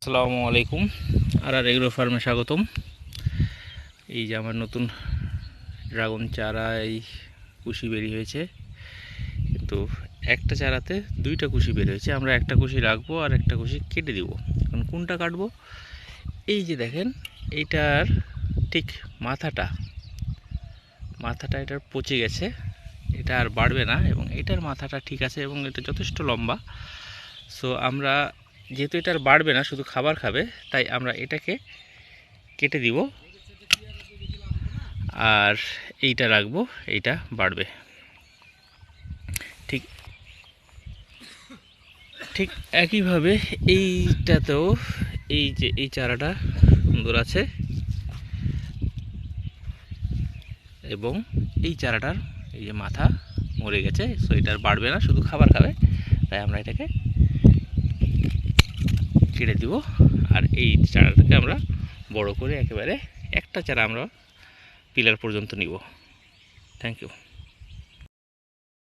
আসসালামু আলাইকুম। আর এগ্রো ফার্মে স্বাগতম। এই যে আমার নতুন ড্রাগন চারায় কুশি বেরিয়ে হয়েছে, কিন্তু একটা চারাতে দুইটা কুশি বের হয়েছে। আমরা একটা কুশি রাখবো আর একটা কুশি কেটে দিব। এখন কোনটা কাটবো? এই যে দেখেন, এইটার ঠিক মাথাটা এটার পচে গেছে, এটা আর বাড়বে না, এবং এটার মাথাটা ঠিক আছে এবং এটা যথেষ্ট লম্বা। সো আমরা যেহেতু এটার বাড়বে না, শুধু খাবার খাবে, তাই আমরা এটাকে কেটে দিব আর এইটা রাখবো, এইটা বাড়বে। ঠিক ঠিক একইভাবে এইটাতেও এই যে এই চারাটা সুন্দর আছে এবং এই চারাটার এই যে মাথা মরে গেছে, সো এটার বাড়বে না, শুধু খাবার খাবে, তাই আমরা এটাকে কেটে দিব। আর এই চারাটাকে আমরা বড় করে একেবারে একটা চারা আমরা পিলার পর্যন্ত নিব। Thank you.